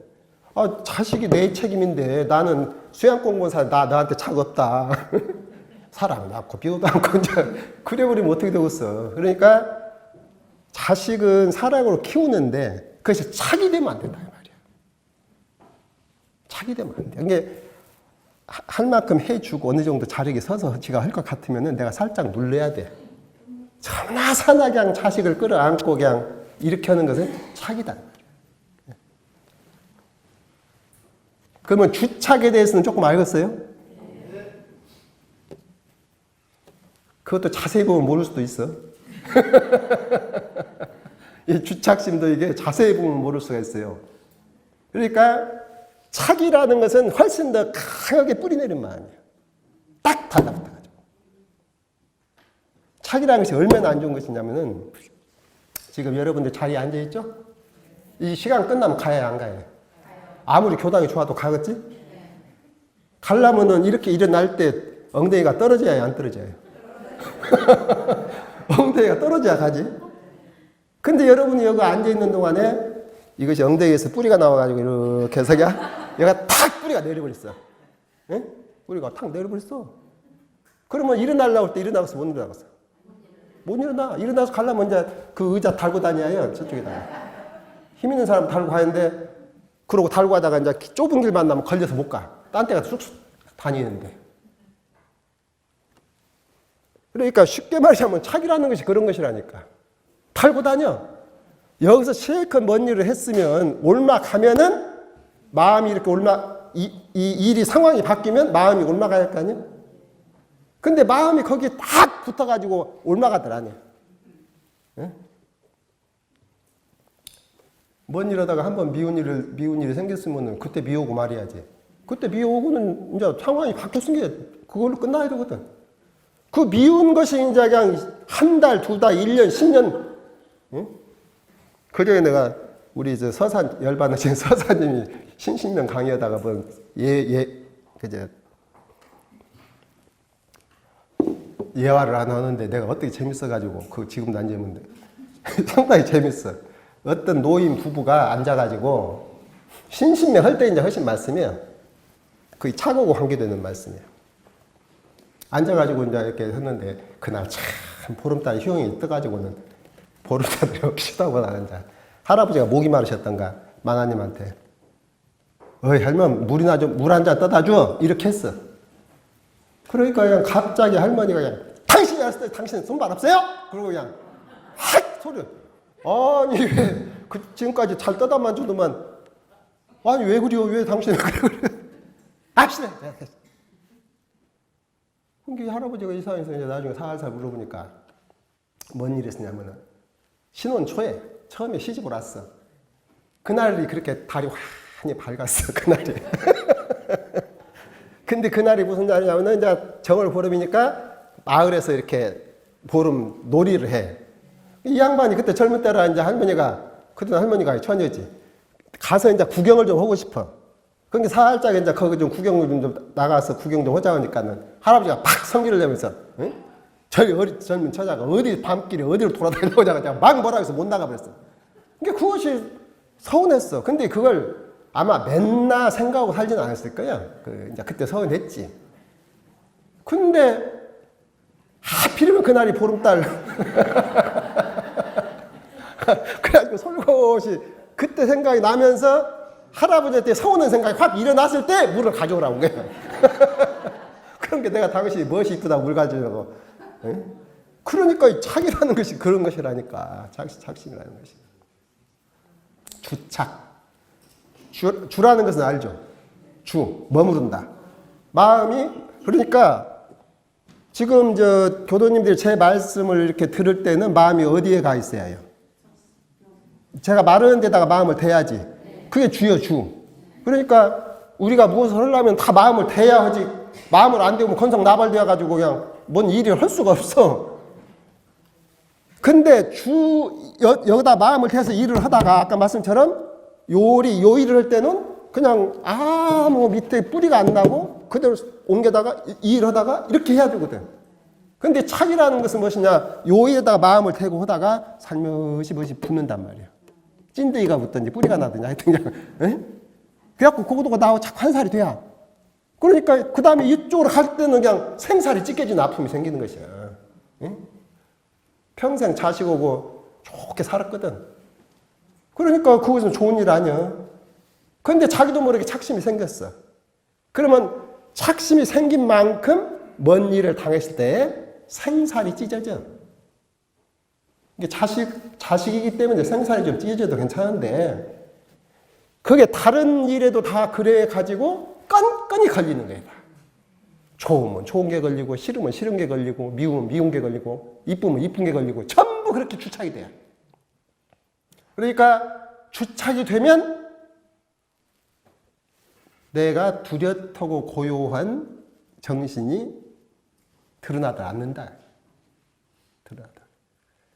자식이 내 책임인데 나는 수양 공무원사 나한테 착 없다. 사랑 낳고 비호도 않고 이제 그래버리면 어떻게 되겠어. 그러니까 자식은 사랑으로 키우는데 그것이 착이 되면 안 된다 이 말이야. 착이 되면 안 돼. 이게 할 만큼 해주고 어느 정도 자력이 서서 지가 할 것 같으면은 내가 살짝 눌러야 돼. 천하산하 그냥 자식을 끌어안고 그냥 이렇게 하는 것은 착이다. 그러면 주착에 대해서는 조금 알겠어요? 그것도 자세히 보면 모를 수도 있어. 이 주착심도 이게 자세히 보면 모를 수가 있어요. 그러니까 착이라는 것은 훨씬 더 강하게 뿌리내린 마음이에요. 딱 달라붙어가지고. 착이라는 것이 얼마나 안 좋은 것이냐면은 지금 여러분들 자리에 앉아있죠? 이 시간 끝나면 가야 안 가요? 아무리 교당이 좋아도 가겠지? 가려면은 이렇게 일어날 때 엉덩이가 떨어져야 안 떨어져요? 엉덩이가 떨어져야 가지. 근데 여러분이 여기 앉아있는 동안에 이것이 엉덩이에서 뿌리가 나와가지고 이렇게 해서 얘가 탁 뿌리가 내려버렸어. 예? 뿌리가 탁 내려버렸어. 그러면 일어나려고 할 때 일어나서 못 일어나겠어. 못 일어나. 일어나서 가려면 이제 그 의자 달고 다녀요. 저쪽에다가. 힘 있는 사람 달고 가는데 그러고 달고 가다가 이제 좁은 길 만나면 걸려서 못 가. 딴 데가 쑥쑥 다니는데. 그러니까 쉽게 말하자면 착이라는 것이 그런 것이라니까. 달고 다녀. 여기서 실컷 먼 일을 했으면 올라가면은 마음이 이렇게 이 일이 상황이 바뀌면 마음이 올라가야 할 거 아니야? 근데 마음이 거기에 딱 붙어가지고 올라가더라니. 예? 먼 일하다가 한번 미운 일이 생겼으면은 그때 미오고 말해야지. 그때 미오고는 이제 상황이 바뀌었으니까 그걸로 끝나야 되거든. 그 미운 것이 이제 그냥 한 달, 두 달, 1년, 10년. 응? 그전에 내가 우리 이제 열반하신 서사님이 신신명 강의하다가 그제 예화를 안 하는데 내가 어떻게 재밌어가지고 그거 지금도 안 재밌는데 상당히 재밌어. 어떤 노인 부부가 앉아가지고 신신명 할 때 이제 훨씬 말씀이에요. 거의 착오고 관계되는 말씀이에요. 앉아가지고 이제 이렇게 했는데 그날 참 보름달 휴영이 떠가지고는 보름달이 없이다고 나는자 할아버지가 목이 마르셨던가 만화님한테 어이 할머니 물 한 잔 떠다 줘 이렇게 했어. 그러니까 그냥 갑자기 할머니가 그냥 당신이 왔을 때 당신 손발 없어요? 그러고 그냥 핫 소리. 아니 왜 지금까지 잘 떠다만 주더만 아니 왜 그래요? 왜 당신이 그래? 압시다. 그게 할아버지가 이사해서 이제 나중에 살살 물어보니까 뭔 일 했냐면은 신혼 초에 처음에 시집을 왔어. 그날이 그렇게 달이 환히 밝았어. 그날이. 근데 그날이 무슨 날이냐면은 이제 정월 보름이니까 마을에서 이렇게 보름 놀이를 해. 이 양반이 그때 젊은 때라 이제 그때 할머니가 처녀지. 가서 이제 구경을 좀 하고 싶어. 그러니까 살짝 이제 거기 좀 구경을 좀 나가서 구경 좀 하자 하니까는 할아버지가 팍 성기를 내면서, 응? 저희 젊은 처자가 어디 밤길에 어디로 돌아다니려고 하다가 막 뭐라 해서 못 나가버렸어. 그러니까 그것이 서운했어. 근데 그걸 아마 맨날 생각하고 살지는 않았을 거야. 이제 그때 서운했지. 근데 하필이면 그날이 보름달. 그래가지고 솔곳이 그때 생각이 나면서 할아버지한테 서운한 생각이 확 일어났을 때 물을 가져오라고 거야. 그런 게 내가 당시 무엇이 이쁘다 물 가져오라고. 그러니까 착이라는 것이 그런 것이라니까. 착심이라는 것이. 주착. 주라는 것은 알죠? 머무른다. 마음이, 그러니까 지금 교도님들이 제 말씀을 이렇게 들을 때는 마음이 어디에 가 있어야 해요? 제가 말하는 데다가 마음을 대야지. 그게 주요, 주. 그러니까 우리가 무엇을 하려면 다 마음을 대야 하지. 마음을 안 대면 건성나발되어가지고 그냥 뭔 일을 할 수가 없어. 근데 여기다 마음을 대서 일을 하다가 아까 말씀처럼 요 일을 할 때는 그냥 아무 밑에 뿌리가 안 나고 그대로 옮겨다가 이 일을 하다가 이렇게 해야 되거든. 근데 착이라는 것은 무엇이냐? 요 일에다가 마음을 대고 하다가 살며시 붙는단 말이야. 찐득이가 붙든지 뿌리가 나든지 하여튼 그냥. 그래갖고 그거가 나하고 자꾸 한 살이 돼야. 그러니까 그 다음에 이쪽으로 갈 때는 그냥 생살이 찢겨지는 아픔이 생기는 것이야. 평생 자식하고 좋게 살았거든. 그러니까 그것은 좋은 일 아니야. 그런데 자기도 모르게 착심이 생겼어. 그러면 착심이 생긴 만큼 먼 일을 당했을 때 생살이 찢어져. 이게 자식이기 때문에 생살이 좀 찢어져도 괜찮은데, 그게 다른 일에도 다 그래 가지고 끈끈이 걸리는 거예요. 좋으면 좋은 게 걸리고, 싫으면 싫은 게 걸리고, 미우면 미운 게 걸리고, 이쁘면 이쁜 게 걸리고, 전부 그렇게 주착이 돼요. 그러니까 주착이 되면 내가 두렵고 고요한 정신이 드러나지 않는다. 드러나다.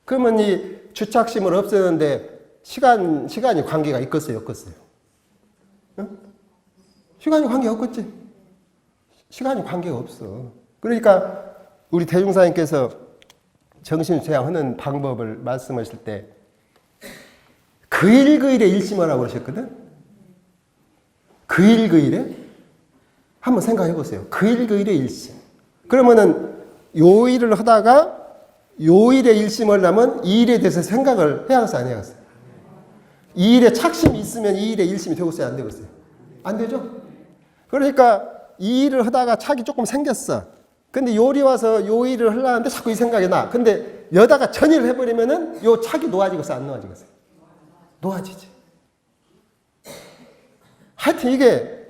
그러면 이 주착심을 없애는데 시간이 관계가 있겠어요, 없겠어요? 응? 시간이 관계가 없겠지. 시간이 관계가 없어. 그러니까 우리 대중사님께서 정신수양하는 방법을 말씀하실 때 그 일 그 일에 일심하라고 그러셨거든. 그 일 그 일에 한번 생각해 보세요. 그 일 그 일에 일심. 그러면은 요 일을 하다가 요 일에 일심을 하면 이 일에 대해서 생각을 해야겠어요, 안 해야겠어요? 이 일에 착심이 있으면 이 일에 일심이 되겠어요, 안 되겠어요? 안 되죠? 그러니까 이 일을 하다가 착이 조금 생겼어. 근데 요리 와서 요 일을 하려는데 자꾸 이 생각이 나. 근데 여다가 전일을 해버리면은 요 착이 놓아지겠어요, 안 놓아지겠어요? 놓아지지. 하여튼 이게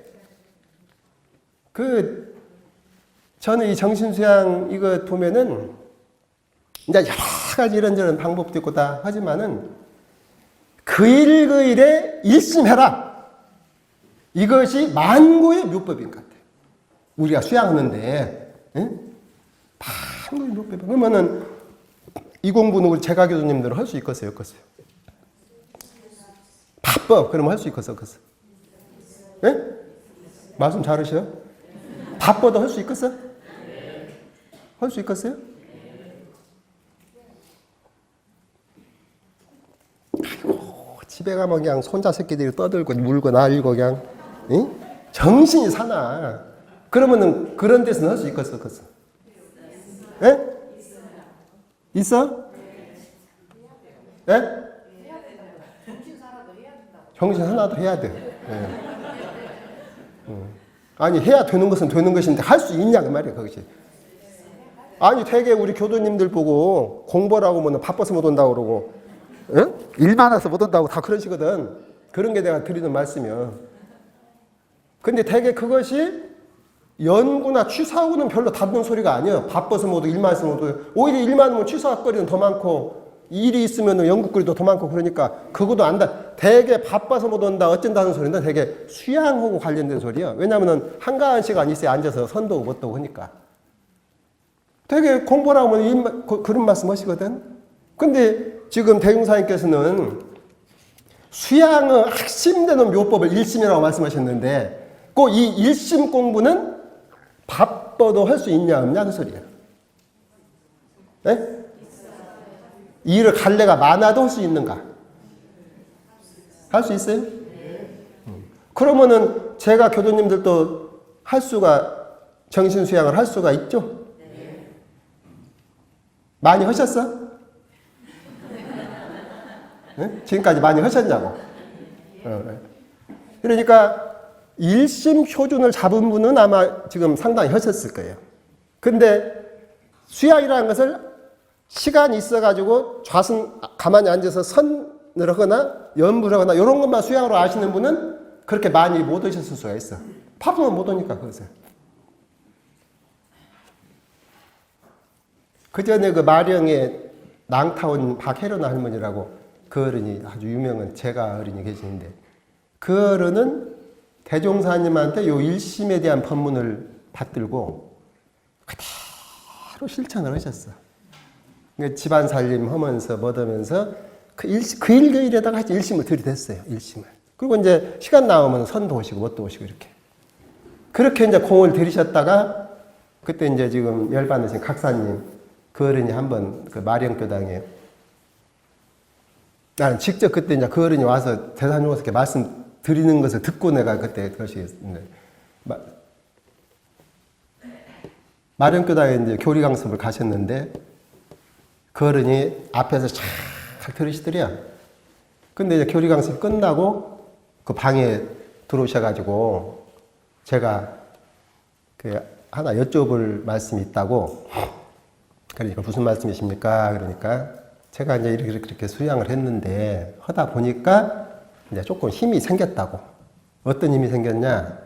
저는 이 정신수양 이거 보면은 이제 여러 가지 이런저런 방법도 있고 다 하지만은 그 일 그 일에 일심해라. 이것이 만고의 묘법인 것 같아요. 우리가 수양하는데, 응? 만고의 묘법. 그러면은 이 공부는 우리 제가 교수님들은 할 수 있겠어요, 없겠어요? 바빠. 그러면 할 수 있겠어, 없겠어? 예? 말씀 잘하셔요? 바빠도 할 수 있겠어? 할 수 있겠어요? 아이고, 집에 가면 그냥 손자 새끼들이 떠들고 물고 날리고 그냥, 응? 정신이 사나. 그러면은 그런 데서는 할 수 있겠어, 없겠어? 예? 있어? 예? 정신 하나도 해야 돼. 예. 아니, 해야 되는 것은 되는 것인데 할 수 있냐 그 말이야, 그것이. 아니, 되게 우리 교도님들 보고 공부하라고 하면 바빠서 못 온다고 그러고, 응? 일 많아서 못 온다고 다 그러시거든. 그런 게 내가 드리는 말씀이야. 근데 되게 그것이 연구나 취사하고는 별로 다른 소리가 아니야. 바빠서 못 오고 일 많아서 못 오고. 오히려 일 많으면 취사거리는 더 많고, 일이 있으면 연구거리도 더 많고 그러니까 그것도 안다. 되게 바빠서 못 온다 어쩐다는 소리는 되게 수양하고 관련된 소리야. 왜냐하면 한가한 시간 있어야 앉아서 선도 못 하고 하니까. 되게 공부하라고 하면 그런 말씀 하시거든. 근데 지금 대중사님께서는 수양의 핵심되는 묘법을 일심이라고 말씀하셨는데 꼭 이 일심 공부는 바빠도 할 수 있냐 없냐 그 소리야. 네? 이 일을 갈래가 많아도 할 수 있는가? 할 수 있어요? 그러면은 제가 교도님들도 할 수가, 정신수양을 할 수가 있죠? 많이 하셨어? 네? 지금까지 많이 하셨냐고? 그러니까 일심 표준을 잡은 분은 아마 지금 상당히 하셨을 거예요. 근데 수양이라는 것을 시간이 있어가지고 가만히 앉아서 선을 하거나 연부를 하거나 이런 것만 수양으로 아시는 분은 그렇게 많이 못 오셨을 수가 있어. 바쁘면 못 오니까 그것을. 그 전에 그 마령에 낭타온 박혜련 할머니라고 그 어른이 아주 유명한 제가 어른이 계시는데 그 어른은 대종사님한테 요 일심에 대한 법문을 받들고 그대로 실천을 하셨어. 집안 살림 하면서 뭐하면서 그 일에다가 일심을 들이댔어요. 일심을. 그리고 이제 시간 나오면 선도 오시고 뭣도 오시고 이렇게. 그렇게 이제 공을 들이셨다가 그때 이제 지금 열반하신 각사님 그 어른이 한번 그 마령교당에 나는 직접 그때 이제 그 어른이 와서 대사님께서 말씀 드리는 것을 듣고 내가 그때 그것이 마령교당에 이제 교리 강습을 가셨는데 그 어른이 앞에서 잘 들으시더래요. 근데 이제 교리 강습이 끝나고 그 방에 들어오셔가지고 제가 하나 여쭤볼 말씀이 있다고. 그러니까 무슨 말씀이십니까? 그러니까 제가 이제 이렇게 수양을 했는데 하다 보니까 이제 조금 힘이 생겼다고. 어떤 힘이 생겼냐?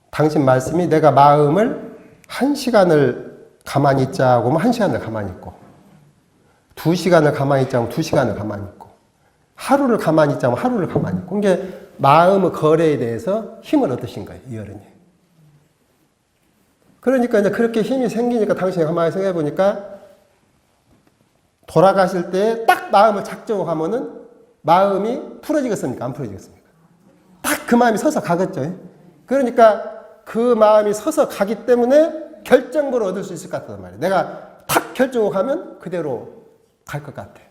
당신 말씀이 내가 마음을 1시간을 가만히 있자고 하면 1시간을 가만히 있고, 2시간을 가만히 있자고 하면 2시간을 가만히 있고, 하루를 가만히 있자고 하면 하루를 가만히 있고. 그게 마음의 거래에 대해서 힘을 얻으신 거예요, 이 어른이. 그러니까 이제 그렇게 힘이 생기니까 당신이 가만히 생각해 보니까 돌아가실 때 딱 마음을 작정하면은 마음이 풀어지겠습니까? 안 풀어지겠습니까? 딱 그 마음이 서서 가겠죠. 그러니까 그 마음이 서서 가기 때문에 결정부를 얻을 수 있을 것 같단 말이에요. 내가 탁 결정을 하면 그대로 갈 것 같아.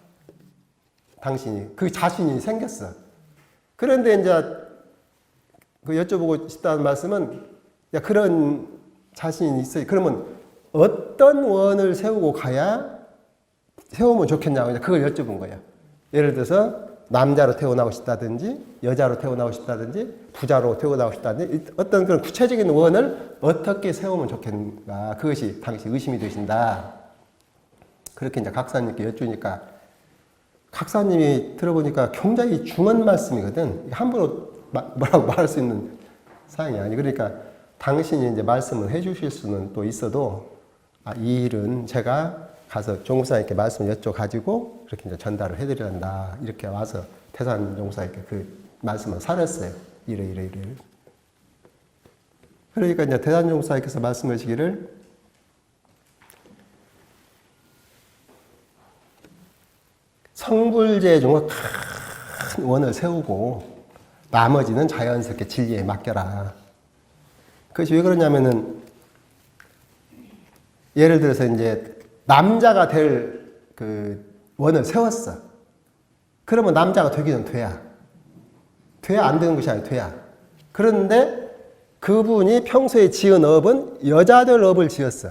당신이 그 자신이 생겼어. 그런데 이제 그 여쭤보고 싶다는 말씀은 야, 그런 자신이 있어요. 그러면 어떤 원을 세우고 가야 세우면 좋겠냐고 그걸 여쭤본 거예요. 예를 들어서 남자로 태어나고 싶다든지 여자로 태어나고 싶다든지 부자로 태어나고 싶다든지 어떤 그런 구체적인 원을 어떻게 세우면 좋겠는가. 그것이 당시 의심이 되신다. 그렇게 이제 각사님께 여쭈니까 각사님이 들어보니까 굉장히 중한 말씀이거든. 함부로 뭐라고 말할 수 있는 사항이 아니. 그러니까 당신이 이제 말씀을 해주실 수는 또 있어도 이 일은 제가 가서 종사님께 말씀을 여쭤가지고 이렇게 이제 전달을 해드려야 한다. 이렇게 와서 태산 종사님께 그 말씀을 살았어요. 이래. 그러니까 이제 태산 종사님께서 말씀하시기를 성불제 중에 큰 원을 세우고 나머지는 자연스럽게 진리에 맡겨라. 그것이 왜 그러냐면은 예를 들어서 이제 남자가 될 그 원을 세웠어. 그러면 남자가 되기는 돼야. 돼야 안 되는 것이 아니라 돼야. 그런데 그분이 평소에 지은 업은 여자들 업을 지었어.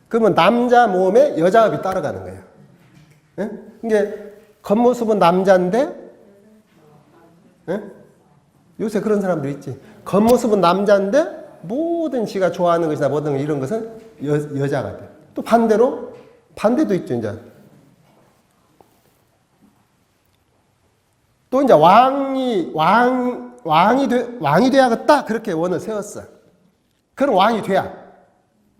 그러면 남자 몸에 여자 업이 따라가는 거예요. 예? 이게 겉모습은 남자인데, 예? 요새 그런 사람들 있지. 겉모습은 남자인데 모든 지가 좋아하는 것이나 모든 이런 것은 여자가 돼. 또 반대도 있죠, 이제. 또 이제 왕이 돼야겠다. 그렇게 원을 세웠어. 그럼 왕이 돼야.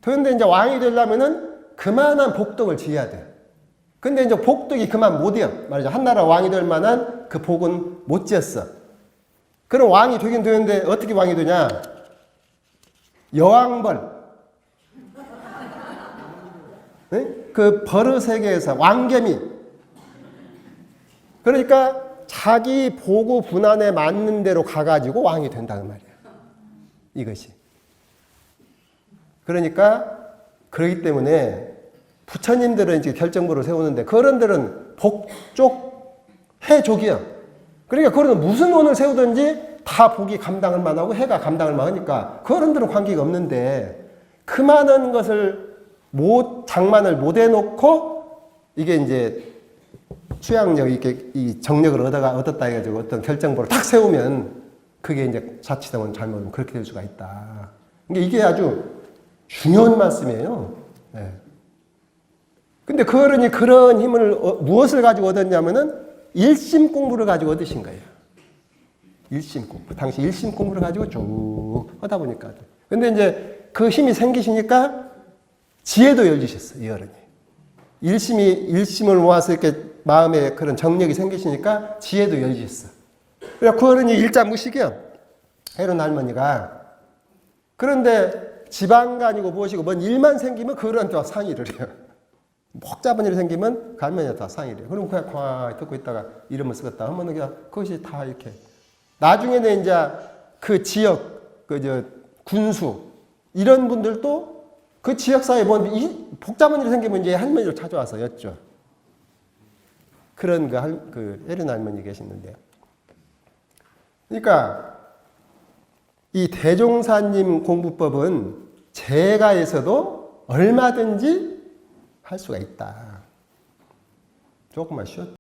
그런데 이제 왕이 되려면은 그만한 복덕을 지어야 돼. 근데 이제 복덕이 그만 못 이어. 말이죠. 한나라 왕이 될 만한 그 복은 못 지었어. 그럼 왕이 되긴 되는데 어떻게 왕이 되냐? 여왕벌. 네? 그 벌의 세계에서 왕개미. 그러니까 자기 보고 분한에 맞는 대로 가가지고 왕이 된다는 말이에요. 이것이. 그러니까 그렇기 때문에 부처님들은 이제 결정부를 세우는데 그런들은 복족, 해족이야. 그러니까 그런 무슨 원을 세우든지 다 복이 감당을 만하고 해가 감당을 만하니까 그런들은 관계가 없는데 그 많은 것을 장만을 못 해놓고 이게 이제 수양력, 이렇게 이 정력을 얻었다 해가지고 어떤 결정부를 탁 세우면 그게 이제 자칫하면 잘못하면 그렇게 될 수가 있다. 이게 아주 중요한 말씀이에요. 네. 근데 그 어른이 그런 힘을 무엇을 가지고 얻었냐면은 일심 공부를 가지고 얻으신 거예요. 일심 공부. 당시 일심 공부를 가지고 쭉 하다 보니까. 근데 이제 그 힘이 생기시니까 지혜도 열리셨어요, 이 어른이. 일심을 모아서 이렇게 마음에 그런 정력이 생기시니까 지혜도 열리셨어. 그래서 그 어른이 일자무식이야. 해론 할머니가. 그런데 지방간이고 무엇이고 뭔 일만 생기면 그 어른한테 와 상의를 해요. 복잡한 일이 생기면 그 할머니한테 다 상의를 해요. 그럼 그냥 가만히 듣고 있다가 이름을 쓰겠다 하면 그냥 그것이 다 이렇게. 나중에는 이제 그 지역, 군수, 이런 분들도 그 지역사회에 복잡한 일이 생기면 이제 할머니를 찾아와서 였죠. 그런 그 해련 할머니 계시는데. 그러니까 이 대종사님 공부법은 제가에서도 얼마든지 할 수가 있다. 조금만 쉬었다.